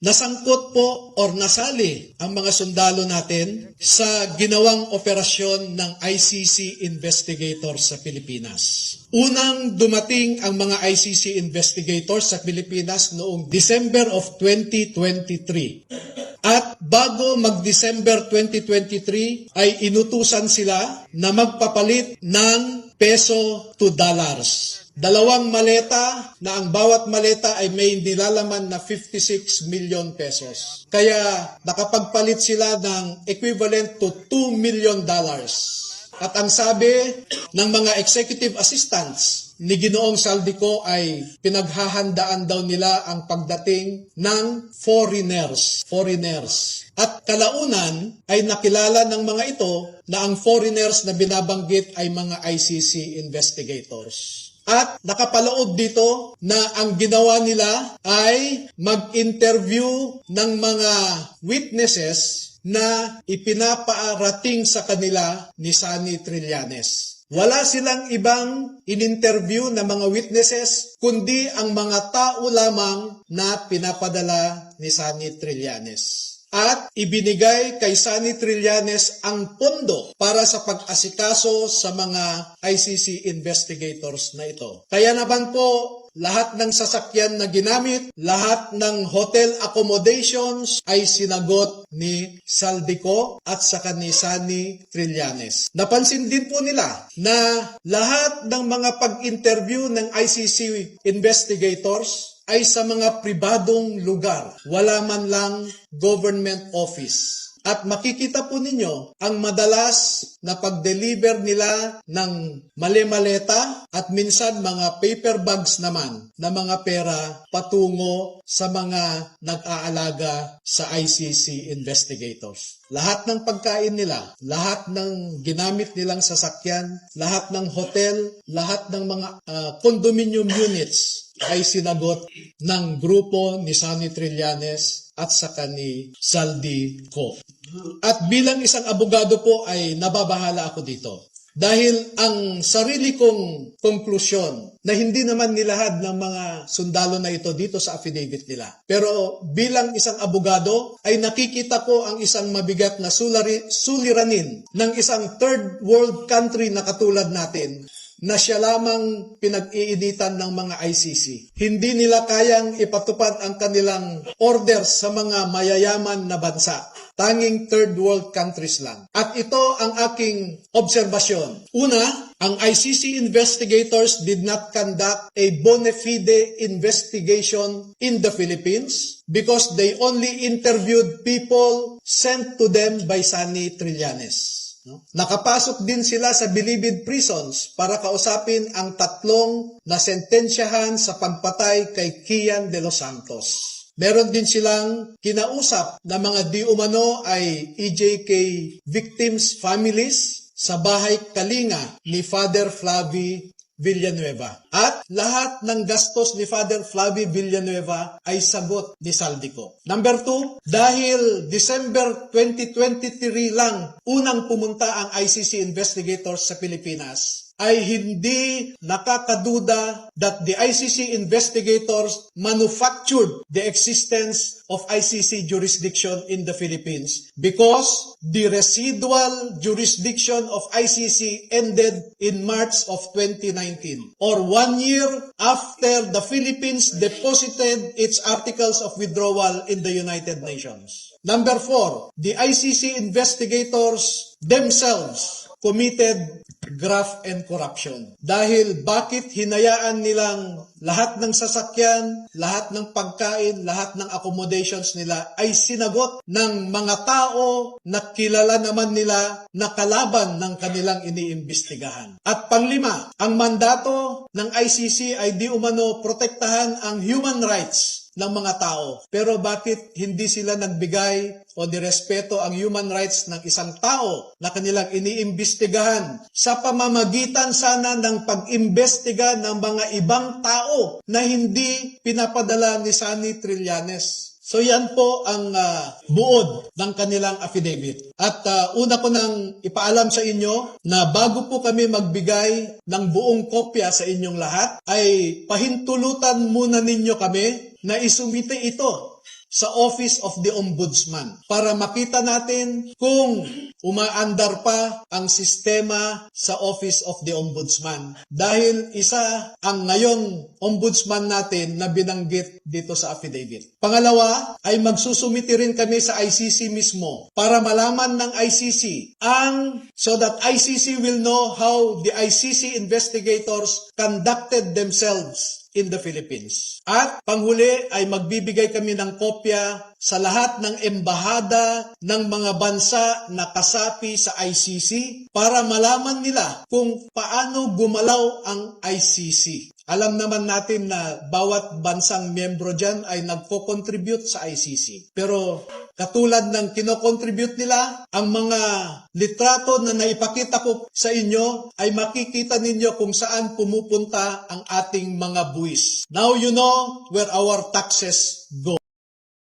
nasangkot po or nasali ang mga sundalo natin sa ginawang operasyon ng ICC investigators sa Pilipinas. Unang dumating ang mga ICC investigators sa Pilipinas noong December of 2023. At bago mag-December 2023 ay inutusan sila na magpapalit ng peso to dollars. Dalawang maleta na ang bawat maleta ay may nilalaman na 56 million pesos. Kaya nakapagpalit sila ng equivalent to $2 million. At ang sabi ng mga executive assistants ni Ginoong Saldico ay pinaghahandaan daw nila ang pagdating ng foreigners. At kalaunan ay nakilala ng mga ito na ang foreigners na binabanggit ay mga ICC investigators. At nakapaloob dito na ang ginawa nila ay mag-interview ng mga witnesses na ipinapaarating sa kanila ni Sunny Trillanes. Wala silang ibang in-interview na mga witnesses, kundi ang mga tao lamang na pinapadala ni Sunny Trillanes. At ibinigay kay Sunny Trillanes ang pondo para sa pag-asikaso sa mga ICC investigators na ito. Kaya naman po, lahat ng sasakyan na ginamit, lahat ng hotel accommodations ay sinagot ni Saldico at saka ni Sunny Trillanes. Napansin din po nila na lahat ng mga pag-interview ng ICC investigators ay sa mga pribadong lugar. Wala man lang government office. At makikita po ninyo ang madalas na pag-deliver nila ng mali-maleta at minsan mga paper bags naman na mga pera patungo sa mga nag-aalaga sa ICC investigators. Lahat ng pagkain nila, lahat ng ginamit nilang sasakyan, lahat ng hotel, lahat ng mga condominium units ay sinagot ng grupo ni Sunny Trillanes at saka ni Saldico. At bilang isang abogado po ay nababahala ako dito. Dahil ang sarili kong konklusyon na hindi naman nilahad ng mga sundalo na ito dito sa affidavit nila. Pero bilang isang abogado ay nakikita ko ang isang mabigat na suliranin ng isang third world country na katulad natin na siya lamang pinag-iinitan ng mga ICC. Hindi nila kayang ipatupad ang kanilang orders sa mga mayayaman na bansa. Tanging third world countries lang. At ito ang aking obserbasyon. Una, ang ICC investigators did not conduct a bona fide investigation in the Philippines because they only interviewed people sent to them by Sunny Trillanes. Nakapasok din sila sa Bilibid prisons para kausapin ang tatlong nasentensyahan sa pagpatay kay Kian de los Santos. Meron din silang kinausap na mga di umano ay EJK victims' families sa bahay Kalinga ni Father Flavie Villanueva. At lahat ng gastos ni Father Flavie Villanueva ay sagot ni Saldico. Number 2, dahil December 2023 lang unang pumunta ang ICC investigators sa Pilipinas, ay hindi nakakaduda that the ICC investigators manufactured the existence of ICC jurisdiction in the Philippines because the residual jurisdiction of ICC ended in March of 2019 or 1 year after the Philippines deposited its articles of withdrawal in the United Nations. Number 4, the ICC investigators themselves committed graft and corruption. Dahil bakit hinayaan nilang lahat ng sasakyan, lahat ng pagkain, lahat ng accommodations nila ay sinagot ng mga tao na kilala naman nila na kalaban ng kanilang iniimbestigahan. At panglima, ang mandato ng ICC ay di umano protektahan ang human rights ng mga tao. Pero bakit hindi sila nagbigay o nirespeto ang human rights ng isang tao na kanilang iniimbestigahan sa pamamagitan sana ng pag-imbestiga ng mga ibang tao na hindi pinapadala ni Sunny Trillanes? So yan po ang buod ng kanilang affidavit. At una ko nang ipaalam sa inyo na bago po kami magbigay ng buong kopya sa inyong lahat, ay pahintulutan muna ninyo kami na isumite ito sa Office of the Ombudsman para makita natin kung umaandar pa ang sistema sa Office of the Ombudsman. Dahil isa ang ngayong ombudsman natin na binanggit dito sa affidavit. Pangalawa ay magsusumiti rin kami sa ICC mismo para malaman ng ICC so that ICC will know how the ICC investigators conducted themselves in the Philippines. At panghuli ay magbibigay kami ng kopya sa lahat ng embahada ng mga bansa na kasapi sa ICC para malaman nila kung paano gumalaw ang ICC. Alam naman natin na bawat bansang miyembro dyan ay nagko-contribute sa ICC. Pero katulad ng kino-contribute nila, ang mga litrato na naipakita ko sa inyo ay makikita ninyo kung saan pumupunta ang ating mga buwis. Now you know where our taxes go.